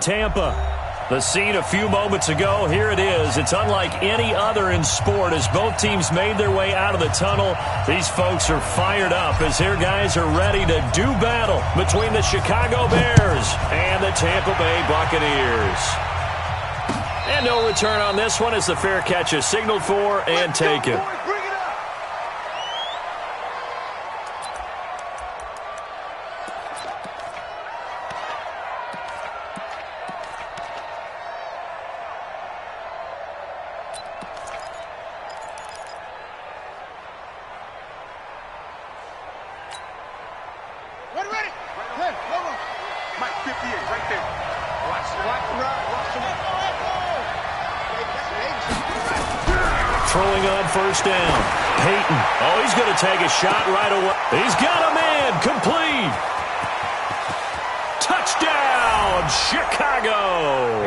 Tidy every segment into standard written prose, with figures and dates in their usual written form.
Tampa, the scene a few moments ago. Here it is. It's unlike any other in sport as both teams made their way out of the tunnel. These folks are fired up as their guys are ready to do battle between the Chicago Bears and the Tampa Bay Buccaneers. And no return on this one as the fair catch is signaled for and taken. Throwing on first down. Peyton. Oh, he's going to take a shot right away. He's got a man. Complete. Touchdown, Chicago.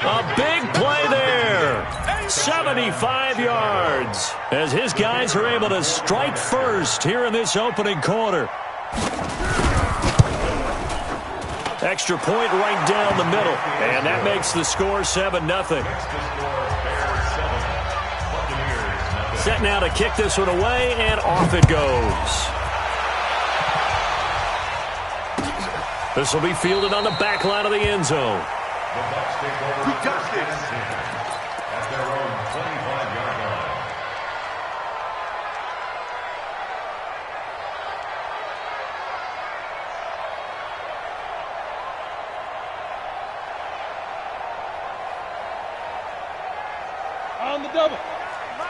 A big play there. 75 yards as his guys are able to strike first here in this opening quarter. Extra point right down the middle. And that makes the score 7-0. Set now to kick this one away, and off it goes. This will be fielded on the back line of the end zone. He does this. At their own 25-yard line. On the double.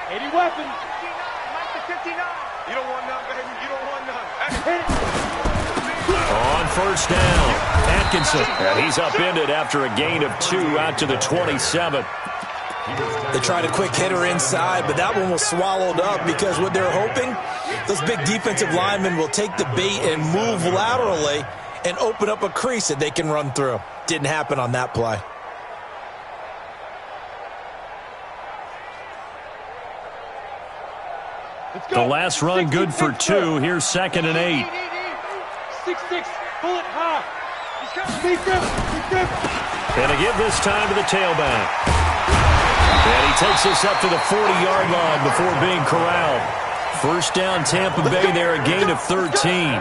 80 weapons. 59, Mike to 59. You don't want none, baby. You don't want none. On first down, Atkinson. And he's upended after a gain of 2 out to the 27. They tried a quick hitter inside, but that one was swallowed up because what they're hoping, those big defensive linemen will take the bait and move laterally and open up a crease that they can run through. Didn't happen on that play. The last run good for 2. Here's 2nd and 8. 6-6, bullet high. And a give this time to the tailback. And he takes this up to the 40-yard line before being corralled. First down, Tampa Bay there, a gain of 13.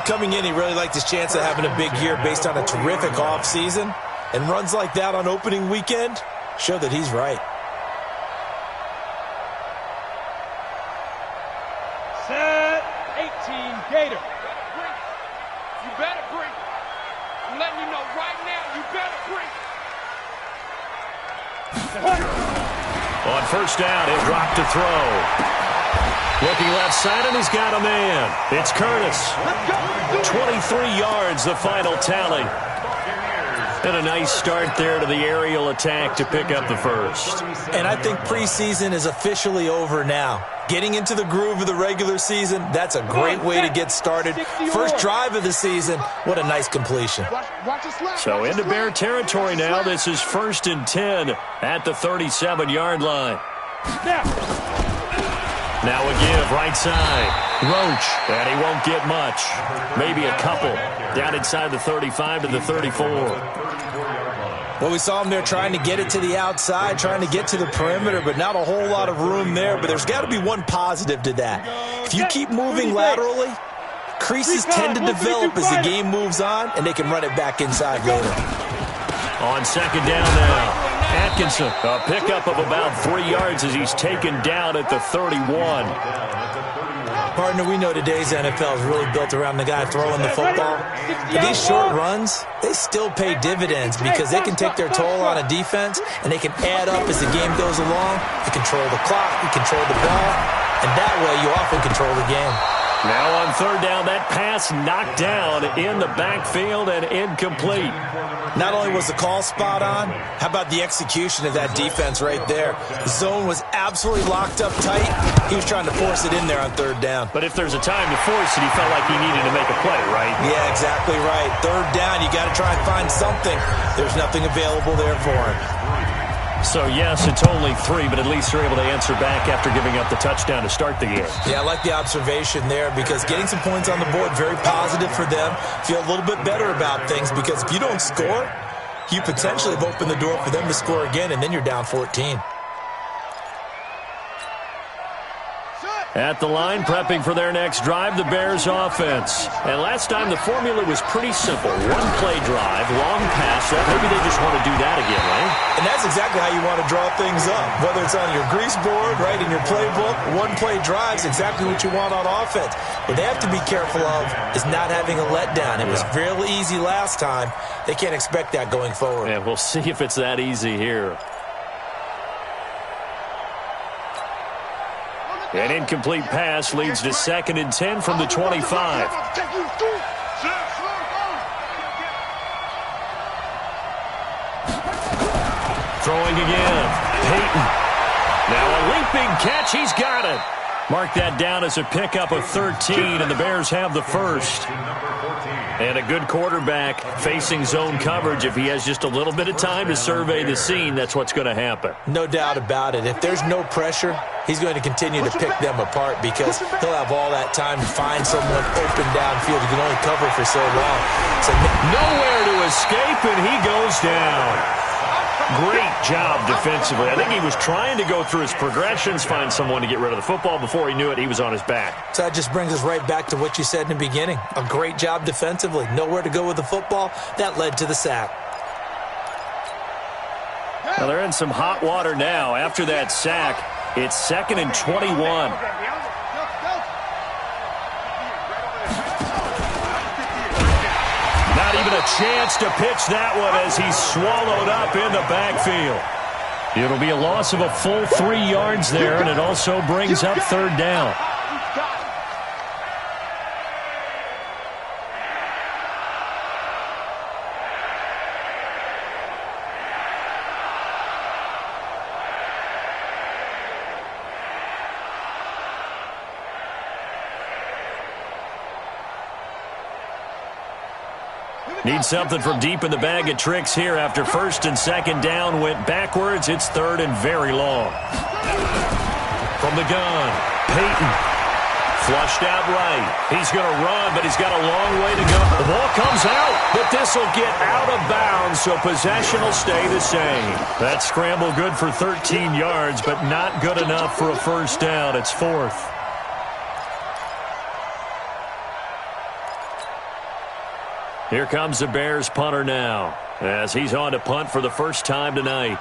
Coming in, he really liked his chance of having a big year based on a terrific offseason. And runs like that on opening weekend show that he's right. Set 18, Gator. You better breathe. I'm letting you know right now, you better breathe. On first down, he'll drop to throw. Looking left side, and he's got a man. It's Curtis. 23 yards, the final tally. And a nice start there to the aerial attack to pick up the first. And I think preseason is officially over now. Getting into the groove of the regular season, that's a great way to get started. First drive of the season, what a nice completion. So into Bear territory now. This is 1st and 10 at the 37-yard line. Now a give right side. Roach, and he won't get much. Maybe a couple. Down inside the 35 to the 34. Well, we saw him there trying to get it to the outside, trying to get to the perimeter, but not a whole lot of room there. But there's got to be one positive to that. If you keep moving laterally, creases tend to develop as the game moves on, and they can run it back inside later. On second down now, Atkinson, a pickup of about 3 yards as he's taken down at the 31. Partner, we know today's NFL is really built around the guy throwing the football. But these short runs, they still pay dividends because they can take their toll on a defense and they can add up as the game goes along. You control the clock, you control the ball, and that way you often control the game. Now on third down, that pass knocked down in the backfield and incomplete. Not only was the call spot on, how about the execution of that defense right there? The zone was absolutely locked up tight. He was trying to force it in there on third down. But if there's a time to force it, he felt like he needed to make a play, right? Yeah, exactly right. Third down, you got to try and find something. There's nothing available there for him. So, yes, it's only 3, but at least they're able to answer back after giving up the touchdown to start the game. Yeah, I like the observation there because getting some points on the board, very positive for them. Feel a little bit better about things because if you don't score, you potentially have opened the door for them to score again, and then you're down 14. At the line, prepping for their next drive, the Bears offense. And last time, the formula was pretty simple. One-play drive, long pass. Maybe they just want to do that again, right? And that's exactly how you want to draw things up. Whether it's on your grease board, right, in your playbook, one-play drive is exactly what you want on offense. What they have to be careful of is not having a letdown. It was fairly easy last time. They can't expect that going forward. And we'll see if it's that easy here. An incomplete pass leads to 2nd and 10 from the 25. Throwing again. Peyton. Now a leaping catch. He's got it. Mark that down as a pickup of 13, and the Bears have the first. And a good quarterback facing zone coverage. If he has just a little bit of time to survey the scene, that's what's going to happen. No doubt about it. If there's no pressure, he's going to continue to pick them apart because he'll have all that time to find someone open downfield. He can only cover for so long. So nowhere to escape, and he goes down. Great job defensively. I think he was trying to go through his progressions, find someone to get rid of the football. Before he knew it, he was on his back. So that just brings us right back to what you said in the beginning. A great job defensively. Nowhere to go with the football. That led to the sack. Well, they're in some hot water now. After that sack, it's 2nd and 21. Not even a chance to pitch that one as he's swallowed up in the backfield. It'll be a loss of a full 3 yards there, and it also brings up 3rd down. Need something from deep in the bag of tricks here after 1st and 2nd down went backwards. It's 3rd and very long. From the gun, Peyton. Flushed out right. He's going to run, but he's got a long way to go. The ball comes out, but this will get out of bounds, so possession will stay the same. That scramble good for 13 yards, but not good enough for a 1st down. It's 4th. Here comes the Bears punter now, as he's on to punt for the first time tonight.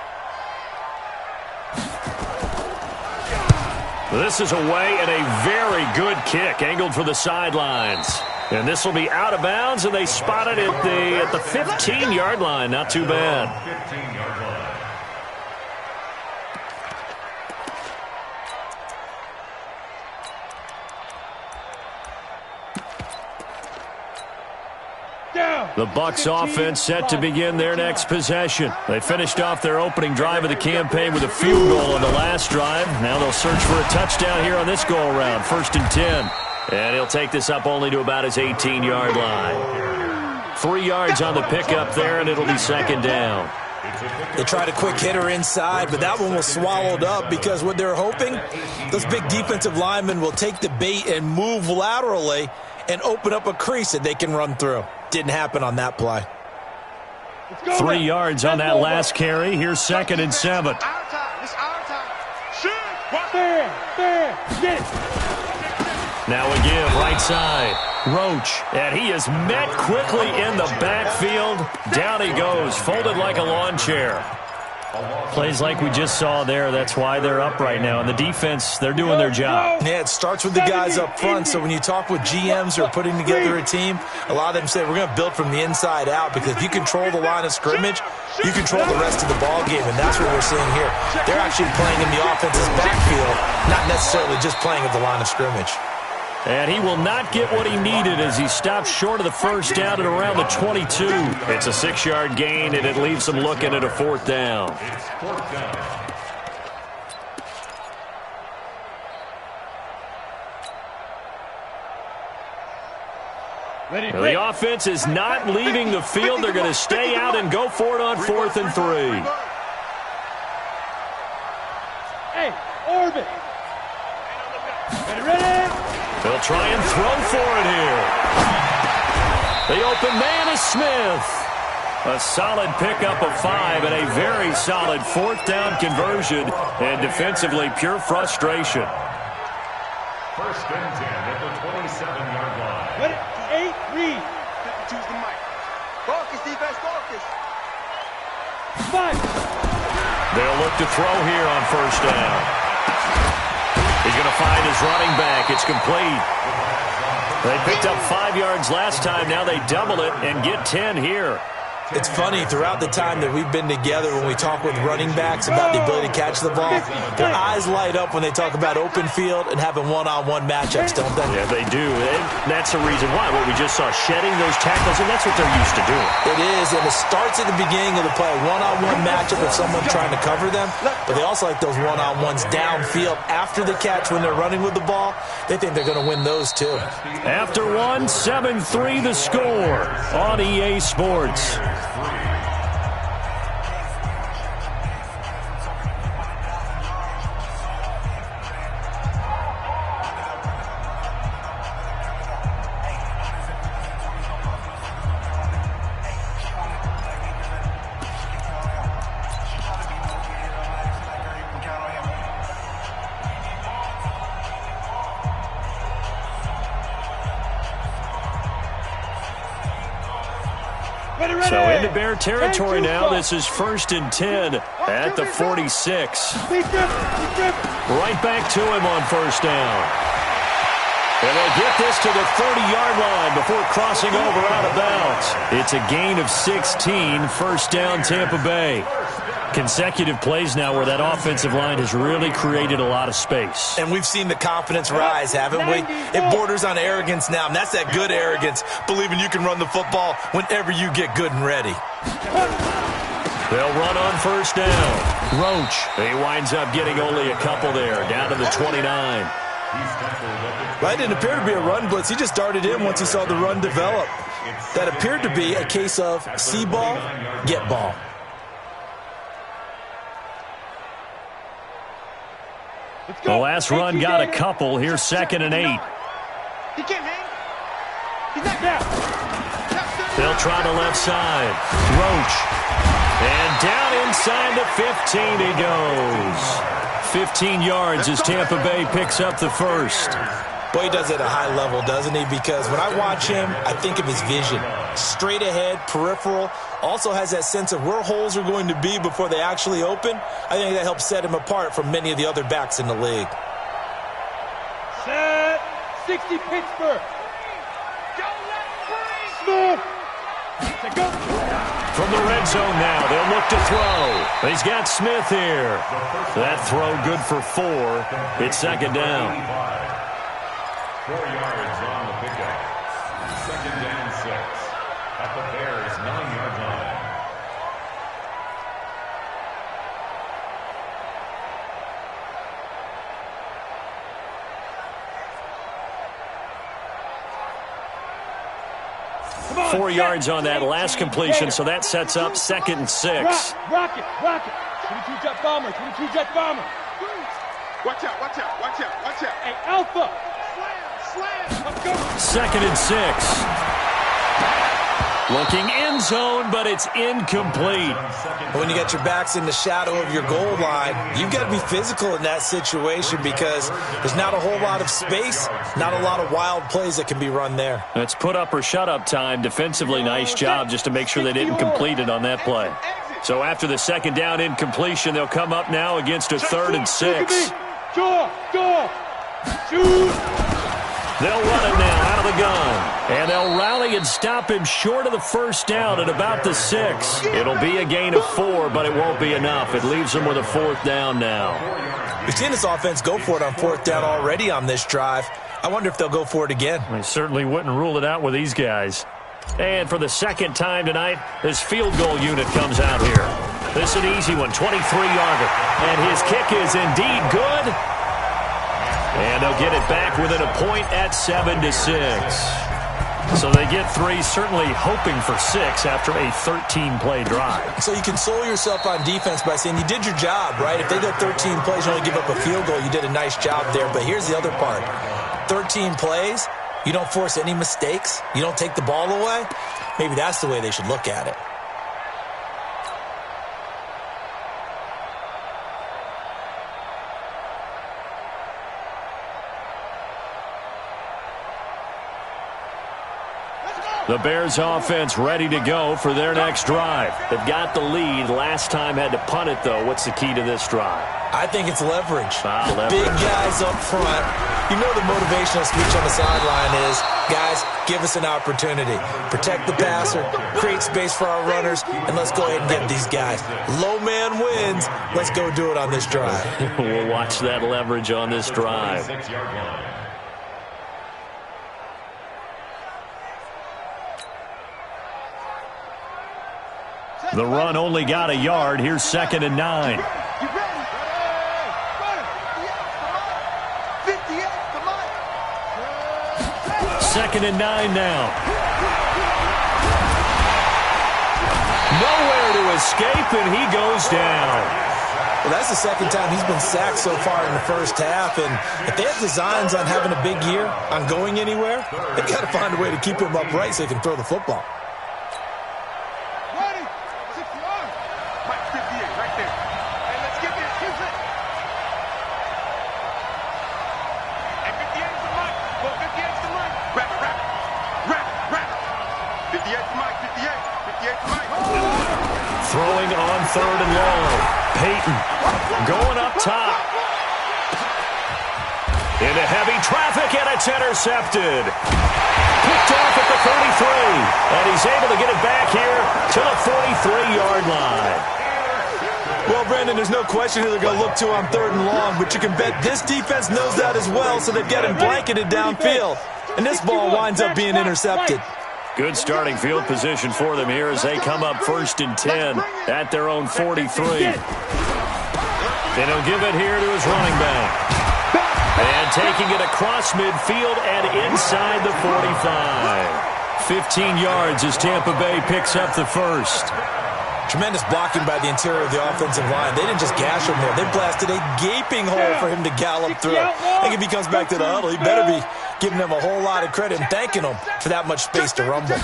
This is away and a very good kick, angled for the sidelines. And this will be out of bounds, and they spot it at the 15-yard line. Not too bad. 15-yard line. The Bucs offense set to begin their next possession. They finished off their opening drive of the campaign with a field goal on the last drive. Now they'll search for a touchdown here on this go-around. 1st and 10. And he'll take this up only to about his 18-yard line. 3 yards on the pickup there, and it'll be 2nd down. They tried a quick hitter inside, but that one was swallowed up because what they're hoping, those big defensive linemen will take the bait and move laterally and open up a crease that they can run through. Didn't happen on that play. 3 yards on that last carry. Here's 2nd and 7. It's our time. Get it. Now a give, right side. Roach, and he is met quickly in the backfield. Down he goes, folded like a lawn chair. Plays like we just saw there. That's why they're up right now. And the defense, they're doing their job. Yeah, it starts with the guys up front. So when you talk with GMs who are putting together a team, a lot of them say we're going to build from the inside out, because if you control the line of scrimmage, you control the rest of the ball game, and that's what we're seeing here. They're actually playing in the offense's backfield, not necessarily just playing at the line of scrimmage. And he will not get what he needed as he stops short of the 1st down at around the 22. It's a 6-yard gain, and it leaves him looking at a 4th down. It's 4th down. Ready, The offense is not leaving the field. They're going to stay out and go for it on 4th and 3. Hey, orbit. Ready. They'll try and throw for it here. The open man is Smith. A solid pickup of 5 and a very solid 4th down conversion, and defensively pure frustration. 1st and 10 at the 27-yard line. Let it, 8, read. Choose the mic. Focus, defense, focus. 5. They'll look to throw here on 1st down. He's going to find his running back. It's complete. They picked up 5 yards last time. Now they double it and get 10 here. It's funny, throughout the time that we've been together, when we talk with running backs about the ability to catch the ball, their eyes light up when they talk about open field and having one-on-one matchups, don't they? Yeah, they do. And that's the reason why. What we just saw, shedding those tackles, and that's what they're used to doing. It is, and it starts at the beginning of the play. One-on-one matchup if someone's trying to cover them, but they also like those one-on-ones downfield after the catch when they're running with the ball. They think they're going to win those, too. After 1, 7-3 the score on EA Sports. So into Bear territory now. This is 1st and 10 at the 46. Right back to him on 1st down. And they'll get this to the 30-yard line before crossing over out of bounds. It's a gain of 16, 1st down Tampa Bay. Consecutive plays now where that offensive line has really created a lot of space. And we've seen the confidence rise, haven't we? It borders on arrogance now, and that's that good arrogance, believing you can run the football whenever you get good and ready. They'll run on 1st down. Roach, he winds up getting only a couple there, down to the 29. Right, it didn't appear to be a run blitz. He just darted in once he saw the run develop. That appeared to be a case of see ball, get ball. The last run got a couple. Here's 2nd and 8. He can't hang. He's not down. They'll try the left side. Roach. And down inside the 15 he goes. 15 yards as Tampa Bay picks up the 1st. Boy, he does it at a high level, doesn't he? Because when I watch him, I think of his vision. Straight ahead, peripheral. Also has that sense of where holes are going to be before they actually open. I think that helps set him apart from many of the other backs in the league. Set. 60 Pittsburgh. Don't let him breathe. Smith. Go. From the red zone now, they'll look to throw. He's got Smith here. That throw good for 4. It's 2nd down. 4 yards on the pickup. 2nd down 6 at the Bears' 9-yard line. On, 4 yards on that last completion, so that sets up 2nd and 6. Rocket. 22 jet bomber. 22 jet bomber. Watch out. Hey, Alpha. Slam. Let's go. 2nd and 6. Looking end zone, but it's incomplete. When you got your backs in the shadow of your goal line, you've got to be physical in that situation because there's not a whole lot of space, not a lot of wild plays that can be run there. It's put up or shut up time. Defensively, nice job just to make sure they didn't complete it on that play. So after the 2nd down incompletion, they'll come up now against a 3rd and 6. Jaw. Shoot. They'll run it now out of the gun. And they'll rally and stop him short of the 1st down at about the 6. It'll be a gain of 4, but it won't be enough. It leaves them with a 4th down now. We've seen this offense go for it on 4th down already on this drive. I wonder if they'll go for it again. I certainly wouldn't rule it out with these guys. And for the 2nd time tonight, this field goal unit comes out here. This is an easy one, 23-yarder. And his kick is indeed good. And they'll get it back within a point at 7-6. So they get 3, certainly hoping for 6 after a 13-play drive. So you console yourself on defense by saying you did your job, right? If they go 13 plays, you only give up a field goal, you did a nice job there. But here's the other part. 13 plays, you don't force any mistakes, you don't take the ball away. Maybe that's the way they should look at it. The Bears offense ready to go for their next drive. They've got the lead. Last time had to punt it, though. What's the key to this drive? I think it's leverage. Leverage. Big guys up front. You know the motivational speech on the sideline is, guys, give us an opportunity. Protect the passer, create space for our runners, and let's go ahead and get these guys. Low man wins. Let's go do it on this drive. We'll watch that leverage on this drive. The run only got a yard. Here's 2nd and 9. Second and 9 now. Nowhere to escape, and he goes down. Well, that's the second time he's been sacked so far in the first half, and if they have designs on having a big year, on going anywhere, they've got to find a way to keep him upright so he can throw the football. Throwing on 3rd and long. Peyton going up top. Into heavy traffic, and it's intercepted. Picked off at the 33. And he's able to get it back here to the 43-yard line. Well, Brandon, there's no question who they're going to look to on 3rd and long, but you can bet this defense knows that as well, so they've got him blanketed downfield. And this ball winds up being intercepted. Good starting field position for them here as they come up 1st and 10 at their own 43. Then he'll give it here to his running back. And taking it across midfield and inside the 45. 15 yards as Tampa Bay picks up the first. Tremendous blocking by the interior of the offensive line. They didn't just gash him there. They blasted a gaping hole for him to gallop through. I think if he comes back to the huddle, he better be giving them a whole lot of credit and thanking them for that much space to rumble.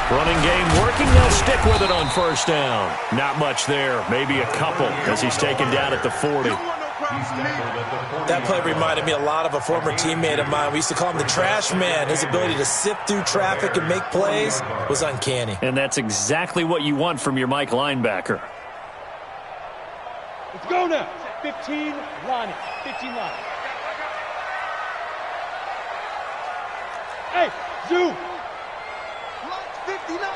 Running game working. They'll stick with it on 1st down. Not much there. Maybe a couple as he's taken down at the 40. That play reminded me a lot of a former teammate of mine. We used to call him the trash man. His ability to sift through traffic and make plays was uncanny. And that's exactly what you want from your Mike linebacker. Let's go now. 15 line. 15 line. Hey, Zoo. Mike 59.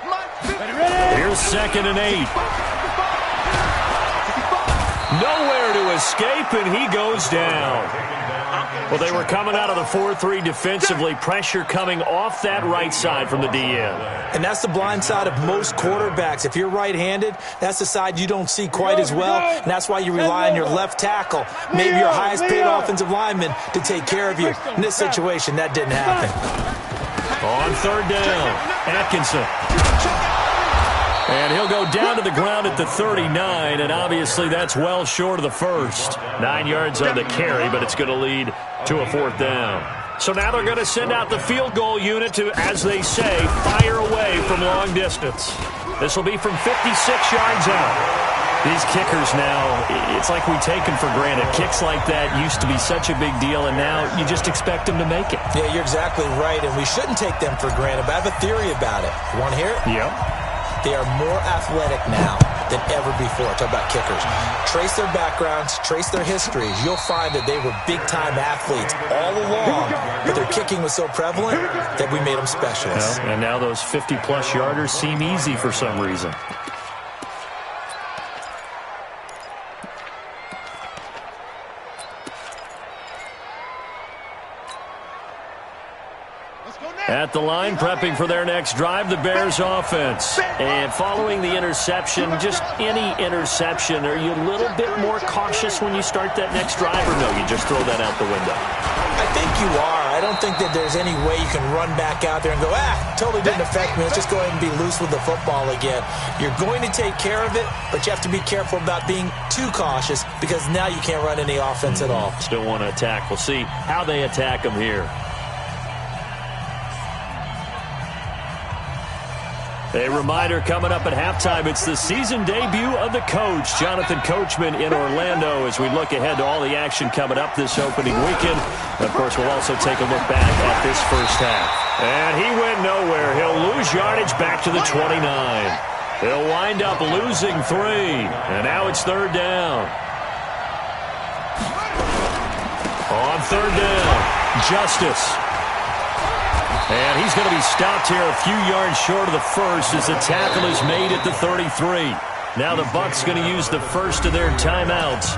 Mike 59. Ready. Here's 2nd and 8. Nowhere to escape, and he goes down. Well, they were coming out of the 4-3 defensively. Pressure coming off that right side from the DN. And that's the blind side of most quarterbacks. If you're right-handed, that's the side you don't see quite as well, and that's why you rely on your left tackle, maybe your highest-paid offensive lineman, to take care of you. In this situation, that didn't happen. On 3rd down, Atkinson. And he'll go down to the ground at the 39, and obviously that's well short of the first. 9 yards on the carry, but it's going to lead to a 4th down. So now they're going to send out the field goal unit to, as they say, fire away from long distance. This will be from 56 yards out. These kickers now, it's like we take them for granted. Kicks like that used to be such a big deal, and now you just expect them to make it. Yeah, you're exactly right, and we shouldn't take them for granted, but I have a theory about it. You want to hear it? Yep. They are more athletic now than ever before. Talk about kickers. Trace their backgrounds, trace their histories. You'll find that they were big-time athletes all along, but their kicking was so prevalent that we made them specialists. And now those 50-plus yarders seem easy for some reason. At the line, prepping for their next drive, the Bears offense. And following the interception, just any interception, are you a little bit more cautious when you start that next drive, or no, you just throw that out the window? I think you are. I don't think that there's any way you can run back out there and go, totally didn't affect me. Let's just go ahead and be loose with the football again. You're going to take care of it, but you have to be careful about being too cautious because now you can't run any offense at all. Still want to attack. We'll see how they attack them here. A reminder coming up at halftime, it's the season debut of the coach, Jonathan Coachman, in Orlando, as we look ahead to all the action coming up this opening weekend. Of course, we'll also take a look back at this first half. And he went nowhere. He'll lose yardage back to the 29. He'll wind up losing 3. And now it's third down. On third down, Justice. And he's going to be stopped here a few yards short of the first as the tackle is made at the 33. Now the Bucs going to use the first of their timeouts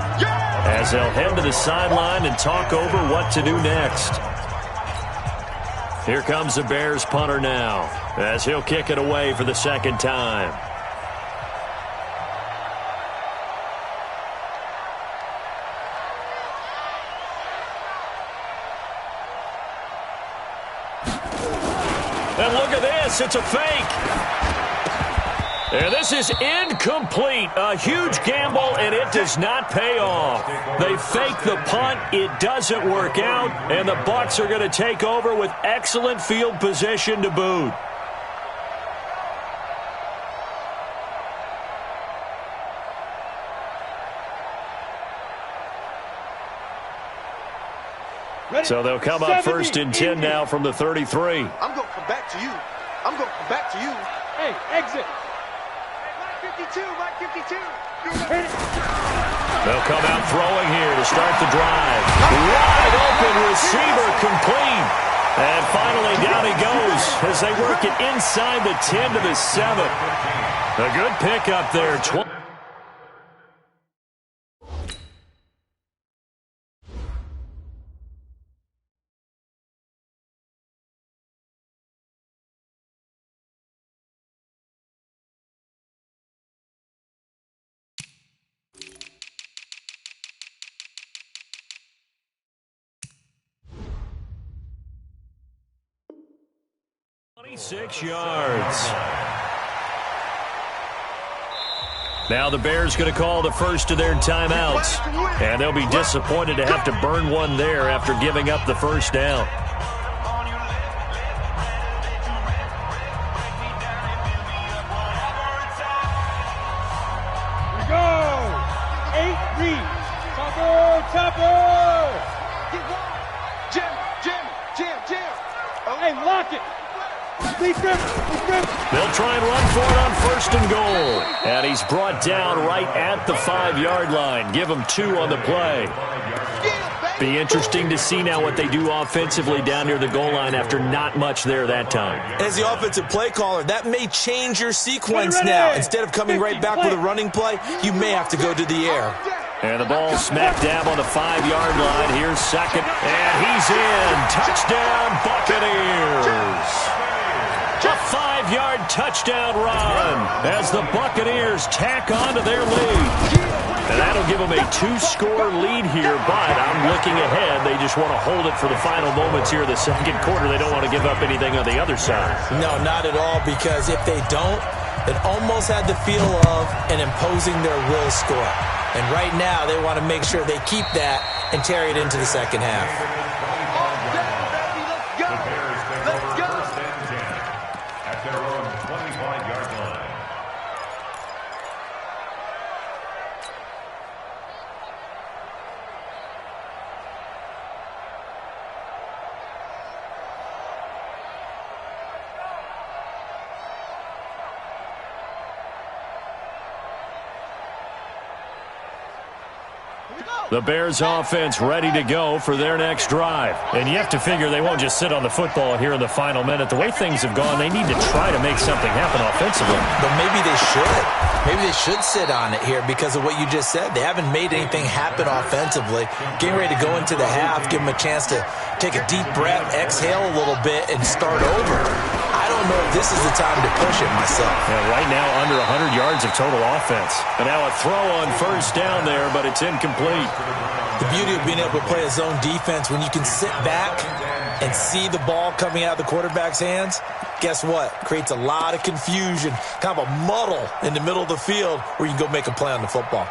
as they'll head to the sideline and talk over what to do next. Here comes the Bears punter now as he'll kick it away for the second time. And look at this, it's a fake. And this is incomplete. A huge gamble, and it does not pay off. They fake the punt, it doesn't work out, and the Bucs are going to take over with excellent field position to boot. So they'll come up first and 10 now from the 33. I'm going to come back to you. I'm going to come back to you. Hey, exit. Mike 52, Mike 52. They'll come out throwing here to start the drive. Wide open receiver complete. And finally down he goes as they work it inside the 10 to the 7. A good pickup there. 26 yards. Now the Bears going to call the first of their timeouts. And they'll be disappointed to have to burn one there after giving up the first down. Here we go. 8 read. Topper. Jim. Hey, lock it. They'll try and run for it on first and goal. And he's brought down right at the 5-yard line. Give him 2 on the play. Be interesting to see now what they do offensively down near the goal line after not much there that time. As the offensive play caller, that may change your sequence now. Instead of coming right back with a running play, you may have to go to the air. And the ball smack dab on the 5-yard line. Here's second. And he's in. Touchdown, Buccaneers. A 5-yard touchdown run as the Buccaneers tack on to their lead. And that'll give them a 2-score lead here, but I'm looking ahead. They just want to hold it for the final moments here of the second quarter. They don't want to give up anything on the other side. No, not at all, because if they don't, it almost had the feel of an imposing their will score. And right now, they want to make sure they keep that and carry it into the second half. The Bears offense ready to go for their next drive. And you have to figure they won't just sit on the football here in the final minute. The way things have gone, they need to try to make something happen offensively. But maybe they should. Maybe they should sit on it here because of what you just said. They haven't made anything happen offensively. Getting ready to go into the half, give them a chance to take a deep breath, exhale a little bit, and start over. I don't know if this is the time to push it myself. Yeah, right now under 100 yards of total offense. And now a throw on first down there, but it's incomplete. The beauty of being able to play a zone defense, when you can sit back and see the ball coming out of the quarterback's hands, guess what? Creates a lot of confusion, kind of a muddle in the middle of the field where you can go make a play on the football.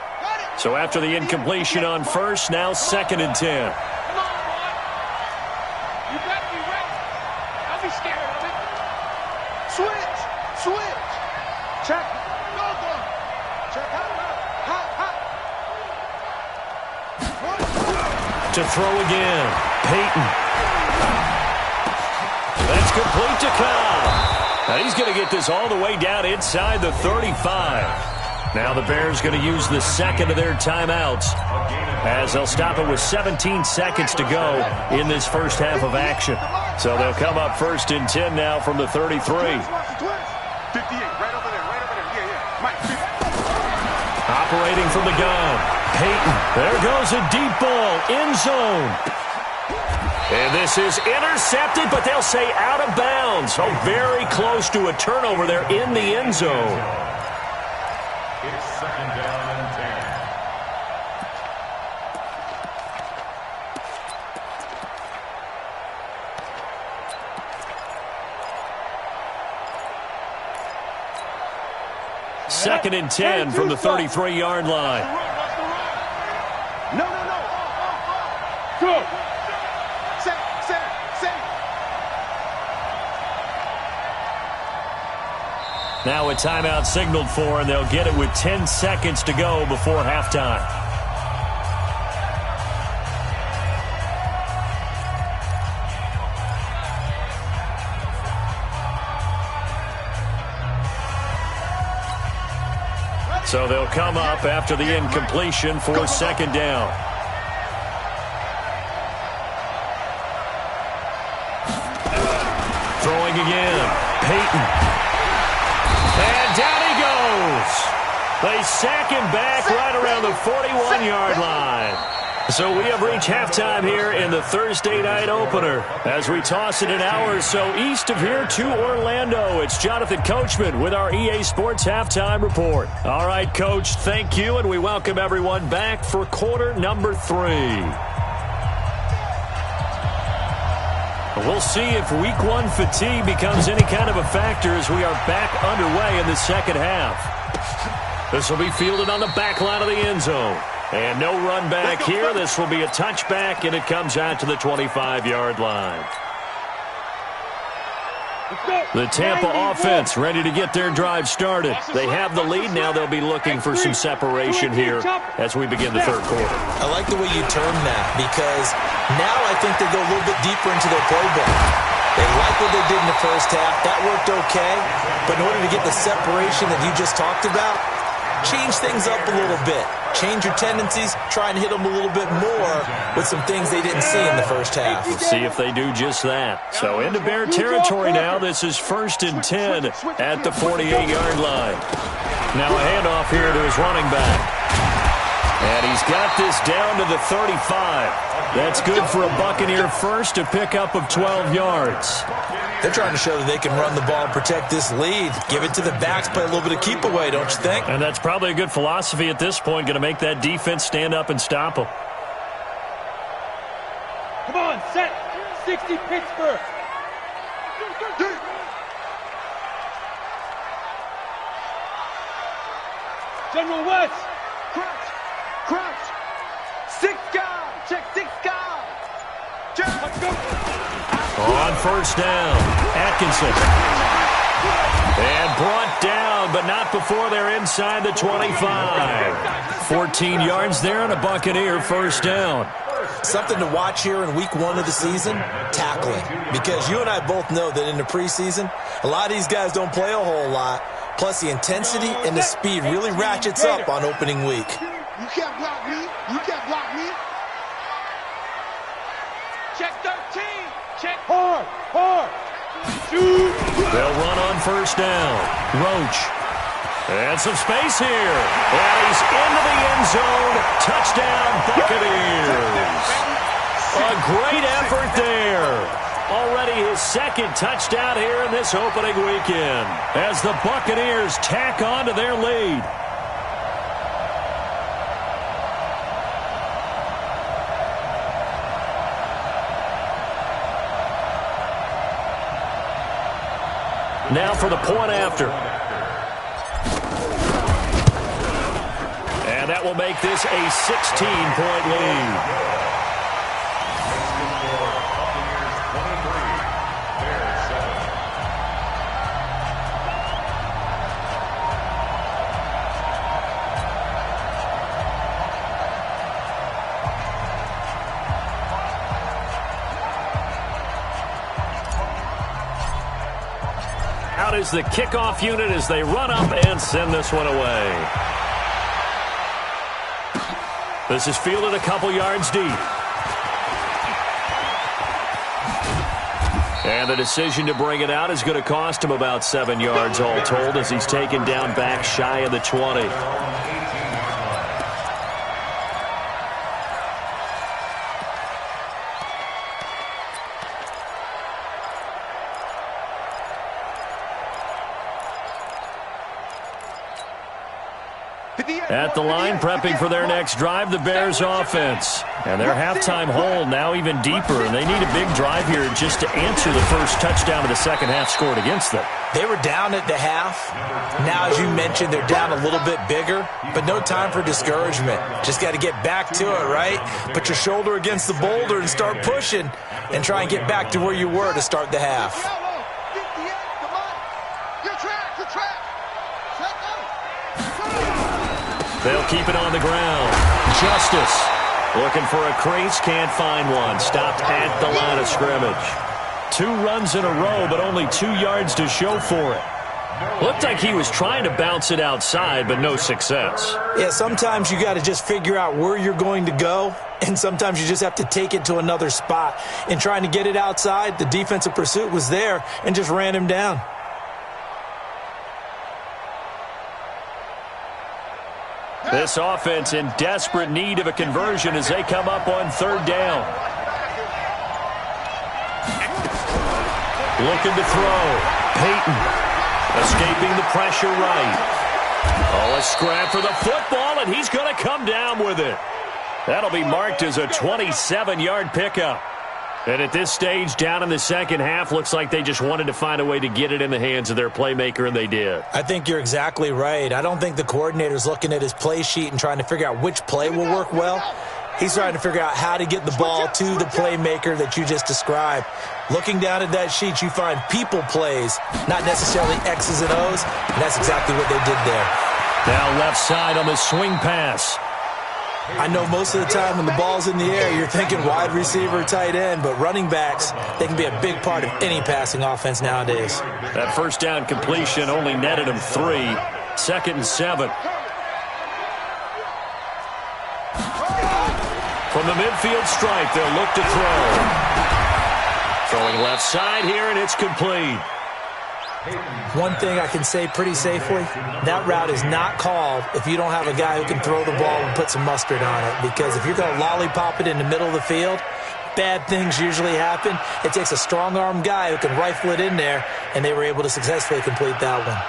So after the incompletion on first, now 2nd and 10. Come on, boy. You better be ready. Don't be scared of it. Switch. to throw again. Peyton. That's complete to Cobb. Now he's going to get this all the way down inside the 35. Now the Bears going to use the second of their timeouts as they'll stop it with 17 seconds to go in this first half of action. So they'll come up first and 10 now from the 33. 58, right over there, yeah. Mike, operating from the gun. Peyton. There goes a deep ball. End zone. And this is intercepted, but they'll say out of bounds. So very close to a turnover there in the end zone. It's second down and 10. Second and 10 from the 33-yard line. No. Good. Set. Now a timeout signaled for, and they'll get it with 10 seconds to go before halftime. So they'll come up after the incompletion for second down. Throwing again. Peyton. And down he goes. They sack him back right around the 41-yard line. So we have reached halftime here in the Thursday night opener. As we toss it an hour or so east of here to Orlando, it's Jonathan Coachman with our EA Sports Halftime Report. All right, Coach, thank you, and we welcome everyone back for quarter number 3. We'll see if week 1 fatigue becomes any kind of a factor as we are back underway in the second half. This will be fielded on the back line of the end zone. And no run back here. This will be a touchback, and it comes out to the 25-yard line. The Tampa offense ready to get their drive started. They have the lead. Now they'll be looking for some separation here as we begin the third quarter. I like the way you term that because now I think they go a little bit deeper into their playbook. They like what they did in the first half. That worked okay. But in order to get the separation that you just talked about, change things up a little bit. Change your tendencies. Try and hit them a little bit more with some things they didn't see in the first half. We'll see if they do just that. So into Bear territory now. This is first and 10 at the 48-yard line. Now a handoff here to his running back. And he's got this down to the 35. That's good for a Buccaneer first, a pickup of 12 yards. They're trying to show that they can run the ball and protect this lead. Give it to the backs, play a little bit of keep away, don't you think? And that's probably a good philosophy at this point, going to make that defense stand up and stop them. Come on, set. 60 Pittsburgh. General West. Crouch. 6 guys. Check 6 guys. Let's go. On first down, Atkinson. And brought down, but not before they're inside the 25. 14 yards there and a Buccaneer first down. Something to watch here in week 1 of the season, tackling. Because you and I both know that in the preseason, a lot of these guys don't play a whole lot. Plus the intensity and the speed really ratchets up on opening week. You can't block me. You can't block me. Check 13. Check. Hard. Shoot. They'll run on first down. Roach. And some space here. And he's into the end zone. Touchdown, Buccaneers. A great effort there. Already his second touchdown here in this opening weekend as the Buccaneers tack on to their lead. Now for the point after. And that will make this a 16-point lead. is the kickoff unit as they run up and send this one away. This is fielded a couple yards deep. And the decision to bring it out is going to cost him about 7 yards all told as he's taken down back shy of the 20. At the line, prepping for their next drive, the Bears offense. And their halftime hole now even deeper, and they need a big drive here just to answer the first touchdown of the second half scored against them. They were down at the half. Now, as you mentioned, they're down a little bit bigger, but no time for discouragement. Just got to get back to it, right? Put your shoulder against the boulder and start pushing and try and get back to where you were to start the half. They'll keep it on the ground. Justice looking for a crease, can't find one. Stopped at the line of scrimmage. 2 runs in a row, but only 2 yards to show for it. Looked like he was trying to bounce it outside, but no success. Yeah, sometimes you got to just figure out where you're going to go, and sometimes you just have to take it to another spot. In trying to get it outside, the defensive pursuit was there and just ran him down. This offense in desperate need of a conversion as they come up on 3rd down. Looking to throw. Peyton escaping the pressure right. Oh, a scrap for the football, and he's going to come down with it. That'll be marked as a 27-yard pickup. And at this stage, down in the second half, looks like they just wanted to find a way to get it in the hands of their playmaker, and they did. I think you're exactly right. I don't think the coordinator's looking at his play sheet and trying to figure out which play will work well. He's trying to figure out how to get the ball to the playmaker that you just described. Looking down at that sheet, you find people plays, not necessarily X's and O's, and that's exactly what they did there. Now left side on the swing pass. I know most of the time when the ball's in the air, you're thinking wide receiver, tight end, but running backs, they can be a big part of any passing offense nowadays. That first down completion only netted him 3. 2nd and 7. From the midfield stripe, they'll look to throw. Throwing left side here, and it's complete. One thing I can say pretty safely, that route is not called if you don't have a guy who can throw the ball and put some mustard on it. Because if you're going to lollipop it in the middle of the field, bad things usually happen. It takes a strong-arm guy who can rifle it in there, and they were able to successfully complete that one.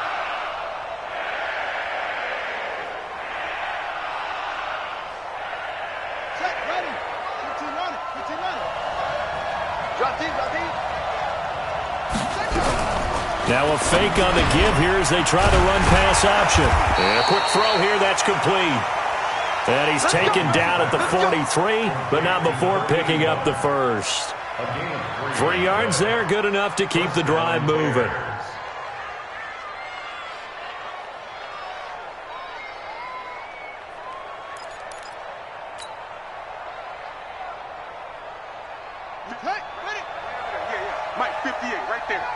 Now a fake on the give here as they try to run pass option. And a quick throw here, that's complete. And he's taken down at the 43, but not before picking up the first. 3 yards there, good enough to keep the drive moving. Mike, 58, right there.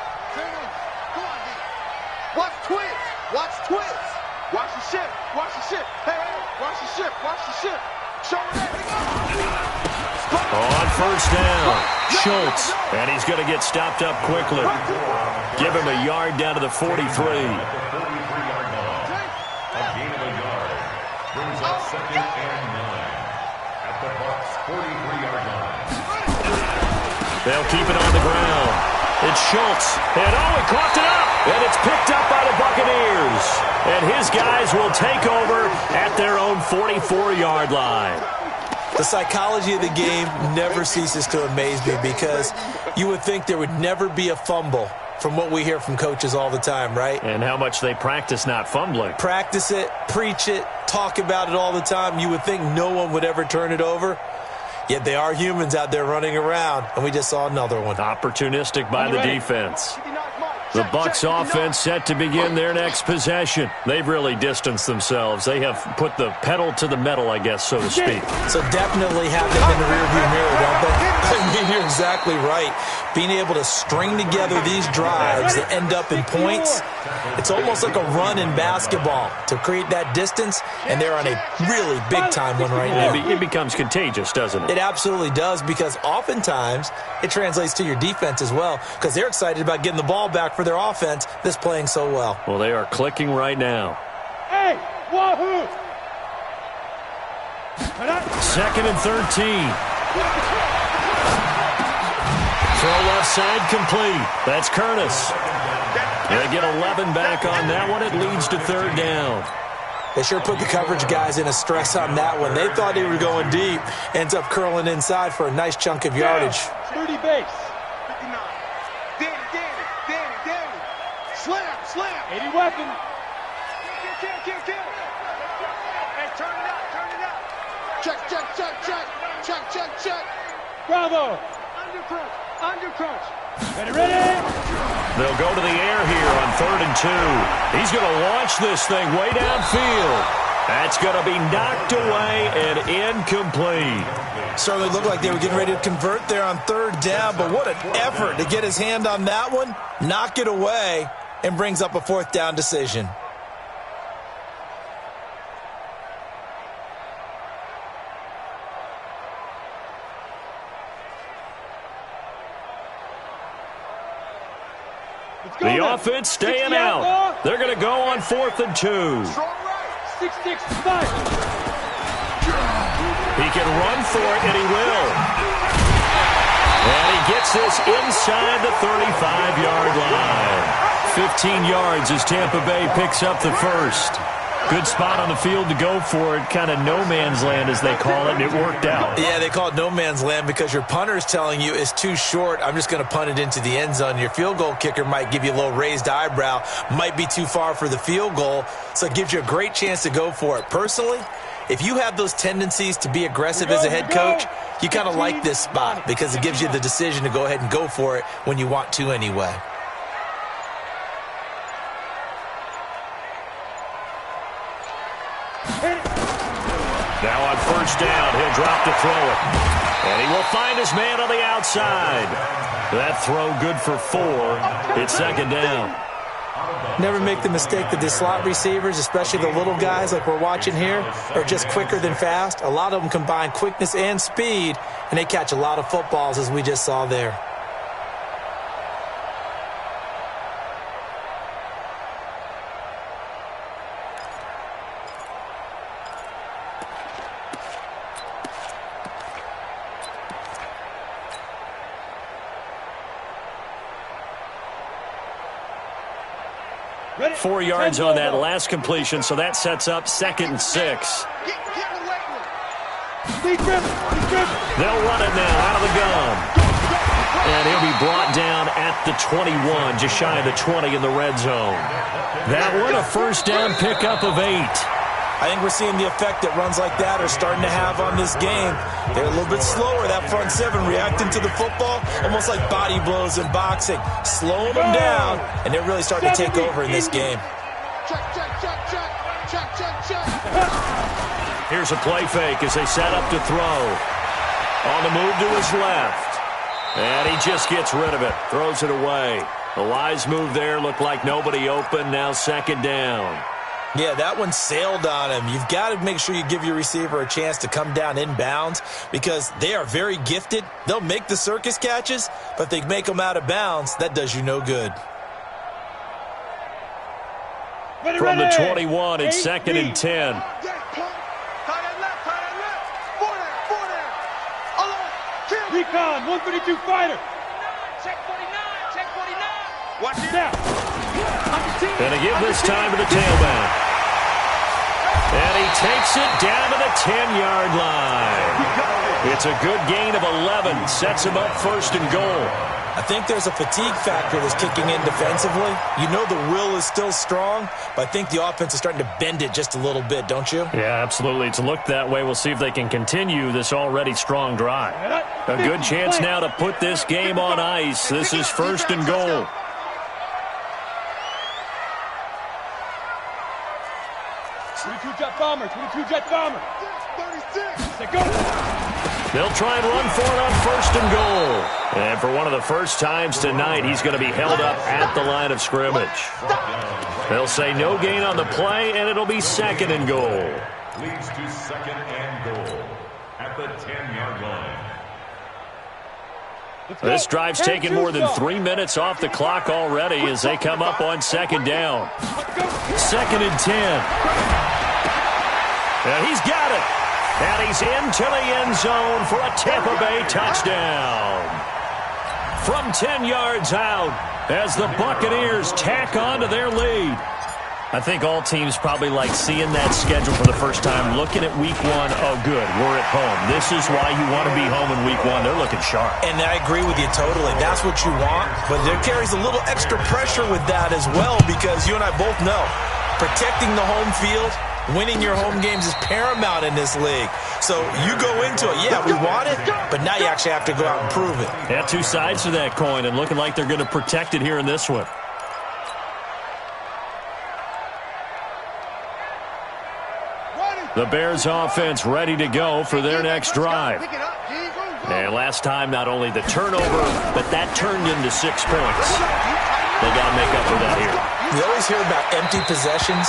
Watch twist. Watch twist. Watch the ship. Watch the ship. Hey, watch the ship. Watch the ship. Show it. On first down, Schultz. And he's going to get stopped up quickly. Give him a yard down to the 43. A gain of a yard brings up 2nd and 9 at the Bucs' 43-yard line. They'll keep it on the ground. It's Schultz. And oh, he coughed it up. And it's picked up by the Buccaneers. And his guys will take over at their own 44-yard line. The psychology of the game never ceases to amaze me because you would think there would never be a fumble from what we hear from coaches all the time, right? And how much they practice not fumbling. Practice it, preach it, talk about it all the time. You would think no one would ever turn it over. Yet they are humans out there running around, and we just saw another one. Opportunistic by the defense. The Bucs offense set to begin their next possession. They've really distanced themselves. They have put the pedal to the metal, I guess, so to speak. So definitely have them in the rearview mirror, don't they? I mean, you're exactly right. Being able to string together these drives that end up in points, it's almost like a run in basketball to create that distance, and they're on a really big-time one right now. It becomes contagious, doesn't it? It absolutely does, because oftentimes it translates to your defense as well, because they're excited about getting the ball back for their offense that's playing so well. Well, they are clicking right now. Hey, wahoo! 2nd and 13. Throw left side complete. That's Curtis. They get 11 back on that one. It leads to 3rd down. They sure put the coverage guys in a stress on that one. They thought they were going deep. Ends up curling inside for a nice chunk of yardage. 30 base. 59. Danny. Slam. 80 weapon. Kill. Hey, turn it up. Check. Bravo. Undercrunch. Ready. They'll go to the air here on 3rd and 2. He's going to launch this thing way downfield. That's going to be knocked away and incomplete. Certainly looked like they were getting ready to convert there on 3rd down, but what an effort to get his hand on that one, knock it away, and brings up a 4th down decision. The offense staying out. They're going to go on 4th and 2. 6-6 5. He can run for it, and he will. And he gets this inside the 35-yard line. 15 yards as Tampa Bay picks up the first. Good spot on the field to go for it. Kind of no man's land, as they call it, and it worked out. Yeah, they call it no man's land because your punter is telling you it's too short. I'm just going to punt it into the end zone. Your field goal kicker might give you a little raised eyebrow, might be too far for the field goal, so it gives you a great chance to go for it. Personally, if you have those tendencies to be aggressive as a head coach, you kind of like this spot because it gives you the decision to go ahead and go for it when you want to anyway. Now on 1st down, he'll drop to throw it. And he will find his man on the outside. That throw good for 4. It's 2nd down. Never make the mistake that the slot receivers, especially the little guys like we're watching here, are just quicker than fast. A lot of them combine quickness and speed, and they catch a lot of footballs, as we just saw there. Ready. 4 yards on that last completion, so that sets up 2nd and 6. They'll run it now out of the gun. And he'll be brought down at the 21, just shy of the 20 in the red zone. That one, a 1st down pickup of 8. I think we're seeing the effect that runs like that are starting to have on this game. They're a little bit slower, that front 7, reacting to the football, almost like body blows in boxing, slowing them down, and they're really starting to take over in this game. Here's a play fake as they set up to throw. On the move to his left. And he just gets rid of it, throws it away. The wise move there, looked like nobody open, now 2nd down. Yeah, that one sailed on him. You've got to make sure you give your receiver a chance to come down inbounds because they are very gifted. They'll make the circus catches, but if they make them out of bounds, that does you no good. From the 21, it's 2nd and 10. Recon, 132 fighter. Check 49. Watch it out. And to give this time to the tailback. And he takes it down to the 10-yard line. It's a good gain of 11. Sets him up 1st and goal. I think there's a fatigue factor that's kicking in defensively. You know the will is still strong, but I think the offense is starting to bend it just a little bit, don't you? Yeah, absolutely. It's looked that way. We'll see if they can continue this already strong drive. A good chance now to put this game on ice. This is 1st and goal. jet bomber, 22 jet bomber. 36. Set, go. They'll try and run for it on first and goal. And for one of the first times tonight, he's going to be held up at the line of scrimmage. They'll say no gain on the play, and it'll be second and goal. Leads to second and goal at the 10-yard line. This drive's taken more than 3 minutes off the clock already as they come up on second down. Second and 10. And he's got it. And he's into the end zone for a Tampa Bay touchdown. From 10 yards out as the Buccaneers tack on to their lead. I think all teams probably like seeing that schedule for the first time, looking at week one. Oh, good, we're at home. This is why you want to be home in week one. They're looking sharp. And I agree with you totally. That's what you want. But there carries a little extra pressure with that as well because you and I both know protecting the home field, winning your home games is paramount in this league. So you go into it, yeah, we want it, but now you actually have to go out and prove it. Yeah, two sides to that coin and looking like they're going to protect it here in this one. The Bears offense ready to go for their next drive. And last time, not only the turnover, but that turned into 6 points. They got to make up for that here. You always hear about empty possessions,